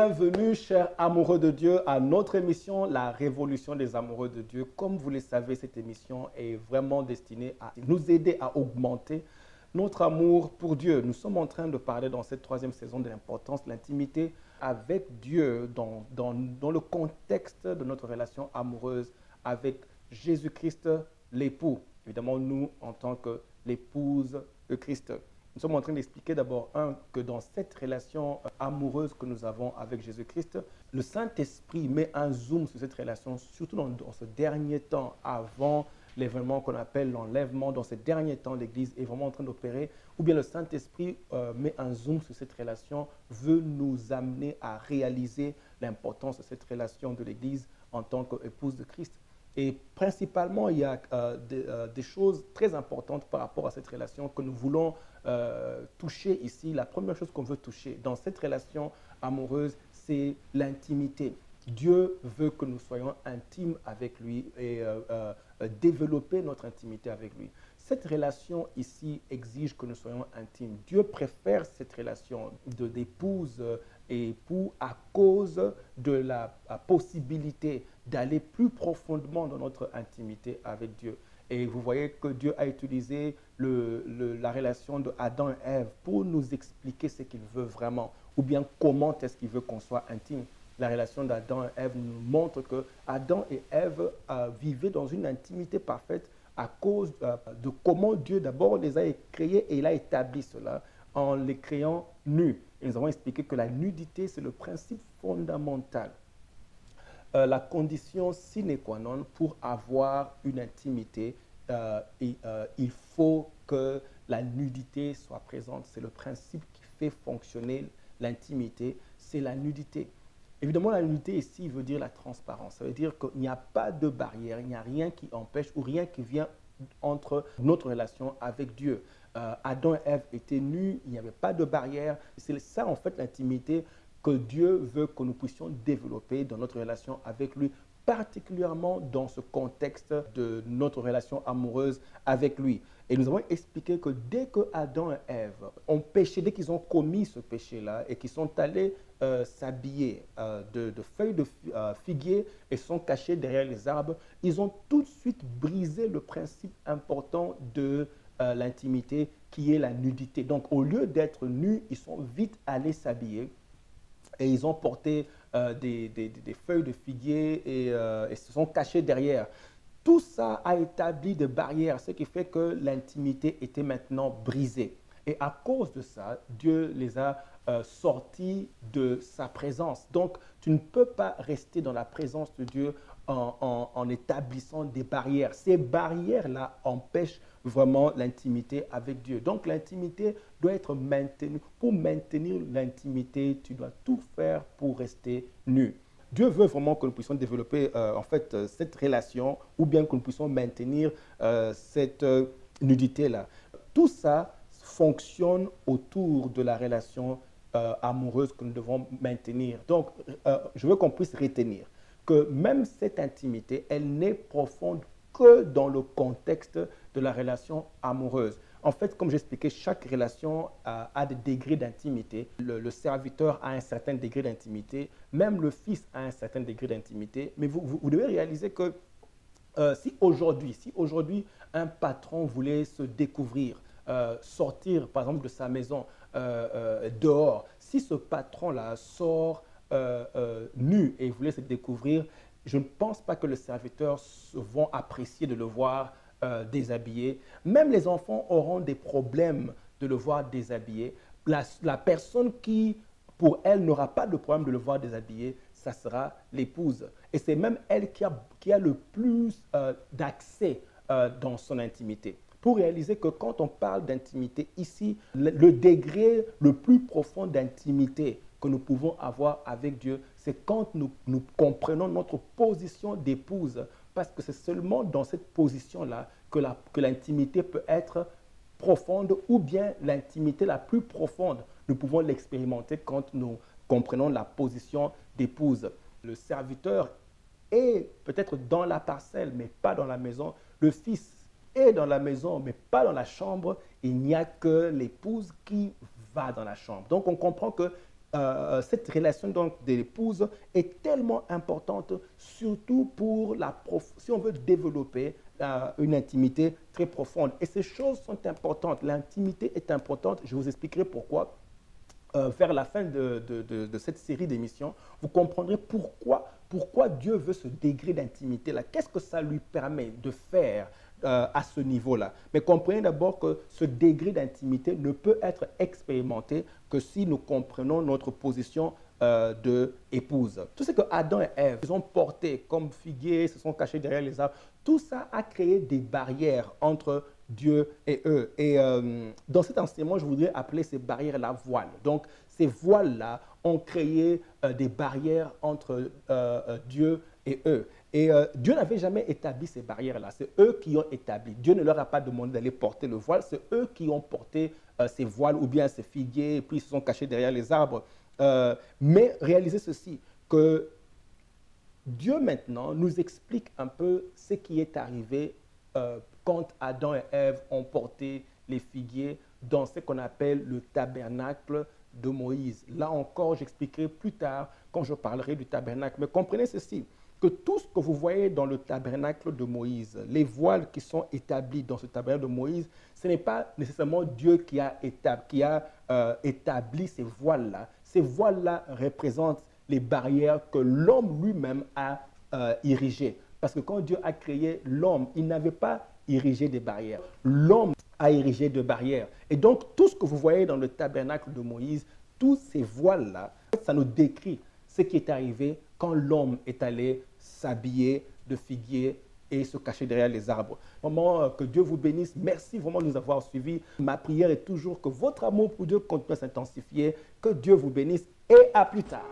Bienvenue, chers amoureux de Dieu, à notre émission, La Révolution des amoureux de Dieu. Comme vous le savez, cette émission est vraiment destinée à nous aider à augmenter notre amour pour Dieu. Nous sommes en train de parler dans cette troisième saison de l'importance de l'intimité avec Dieu dans le contexte de notre relation amoureuse avec Jésus-Christ, l'époux. Évidemment, nous, en tant que l'épouse de Christ. Nous sommes en train d'expliquer d'abord, que dans cette relation amoureuse que nous avons avec Jésus-Christ, le Saint-Esprit met un zoom sur cette relation, surtout dans ce dernier temps, avant l'événement qu'on appelle l'enlèvement. Dans ces derniers temps, l'Église est vraiment en train d'opérer, ou bien le Saint-Esprit met un zoom sur cette relation, veut nous amener à réaliser l'importance de cette relation de l'Église en tant qu'épouse de Christ. Et principalement, il y a des choses très importantes par rapport à cette relation que nous voulons toucher ici. La première chose qu'on veut toucher dans cette relation amoureuse, c'est l'intimité. Dieu veut que nous soyons intimes avec lui et développer notre intimité avec lui. Cette relation ici exige que nous soyons intimes. Dieu préfère cette relation d'épouse et époux à cause de la possibilité d'aller plus profondément dans notre intimité avec Dieu. Et vous voyez que Dieu a utilisé la relation d'Adam et Ève pour nous expliquer ce qu'il veut vraiment, ou bien comment est-ce qu'il veut qu'on soit intime. La relation d'Adam et Ève nous montre que Adam et Ève vivaient dans une intimité parfaite à cause de comment Dieu d'abord les a créés et il a établi cela en les créant nus. Et nous avons expliqué que la nudité, c'est le principe fondamental. La condition sine qua non pour avoir une intimité, il faut que la nudité soit présente. C'est le principe qui fait fonctionner l'intimité, c'est la nudité. Évidemment, la nudité ici veut dire la transparence. Ça veut dire qu'il n'y a pas de barrière, il n'y a rien qui empêche ou rien qui vient entre notre relation avec Dieu. Adam et Ève étaient nus, il n'y avait pas de barrière. C'est ça, en fait, l'intimité que Dieu veut que nous puissions développer dans notre relation avec lui, particulièrement dans ce contexte de notre relation amoureuse avec lui. Et nous avons expliqué que dès que Adam et Ève ont péché, dès qu'ils ont commis ce péché-là et qu'ils sont allés s'habiller de feuilles de figuier et sont cachés derrière les arbres, ils ont tout de suite brisé le principe important de l'intimité qui est la nudité. Donc au lieu d'être nus, ils sont vite allés s'habiller. Et ils ont porté des feuilles de figuier et se sont cachés derrière. Tout ça a établi des barrières, ce qui fait que l'intimité était maintenant brisée. Et à cause de ça, Dieu les a sortis de sa présence. Donc, tu ne peux pas rester dans la présence de Dieu en établissant des barrières. Ces barrières-là empêchent vraiment l'intimité avec Dieu. Donc, l'intimité doit être maintenue. Pour maintenir l'intimité, tu dois tout faire pour rester nu. Dieu veut vraiment que nous puissions développer cette relation ou bien que nous puissions maintenir cette nudité-là. Tout ça fonctionne autour de la relation amoureuse que nous devons maintenir. Donc, je veux qu'on puisse retenir que même cette intimité, elle n'est profonde que dans le contexte de la relation amoureuse. En fait, comme j'expliquais, chaque relation a des degrés d'intimité. Le serviteur a un certain degré d'intimité, même le fils a un certain degré d'intimité. Mais vous devez réaliser que si aujourd'hui un patron voulait se découvrir, sortir par exemple de sa maison dehors, si ce patron-là sort nu et voulait se découvrir, je ne pense pas que les serviteurs vont apprécier de le voir déshabillé. Même les enfants auront des problèmes de le voir déshabillé. La personne qui, pour elle, n'aura pas de problème de le voir déshabillé, ça sera l'épouse. Et c'est même elle qui a le plus d'accès dans son intimité. Pour réaliser que quand on parle d'intimité ici, le degré le plus profond d'intimité que nous pouvons avoir avec Dieu, c'est quand nous comprenons notre position d'épouse. Parce que c'est seulement dans cette position-là que l'intimité peut être profonde ou bien l'intimité la plus profonde. Nous pouvons l'expérimenter quand nous comprenons la position d'épouse. Le serviteur est peut-être dans la parcelle, mais pas dans la maison. Le fils est dans la maison, mais pas dans la chambre. Il n'y a que l'épouse qui va dans la chambre. Donc, on comprend que cette relation donc de l'épouse est tellement importante, surtout pour si on veut développer une intimité très profonde. Et ces choses sont importantes. L'intimité est importante. Je vous expliquerai pourquoi. Vers la fin de cette série d'émissions, vous comprendrez pourquoi Dieu veut ce degré d'intimité-là. Qu'est-ce que ça lui permet de faire à ce niveau-là? Mais comprenez d'abord que ce degré d'intimité ne peut être expérimenté que si nous comprenons notre position d'épouse. Tout ce que Adam et Ève ont porté comme figuiers, se sont cachés derrière les arbres, tout ça a créé des barrières entre Dieu et eux. Et dans cet enseignement, je voudrais appeler ces barrières-là voiles. Donc, ces voiles-là ont créé des barrières entre Dieu et eux. Et Dieu n'avait jamais établi ces barrières-là. C'est eux qui ont établi. Dieu ne leur a pas demandé d'aller porter le voile. C'est eux qui ont porté ces voiles ou bien ces figuiers, et puis ils se sont cachés derrière les arbres. Mais réalisez ceci, que Dieu maintenant nous explique un peu ce qui est arrivé quand Adam et Ève ont porté les figuiers dans ce qu'on appelle le tabernacle de Moïse. Là encore, j'expliquerai plus tard quand je parlerai du tabernacle. Mais comprenez ceci, que tout ce que vous voyez dans le tabernacle de Moïse, les voiles qui sont établis dans ce tabernacle de Moïse, ce n'est pas nécessairement Dieu qui a établi ces voiles-là. Ces voiles-là représentent les barrières que l'homme lui-même a érigées. Parce que quand Dieu a créé l'homme, il n'avait pas érigé des barrières. L'homme a érigé des barrières. Et donc, tout ce que vous voyez dans le tabernacle de Moïse, tous ces voiles-là, ça nous décrit ce qui est arrivé quand l'homme est allé s'habiller de figuier et se cacher derrière les arbres. Vraiment, que Dieu vous bénisse. Merci vraiment de nous avoir suivis. Ma prière est toujours que votre amour pour Dieu continue à s'intensifier. Que Dieu vous bénisse et à plus tard.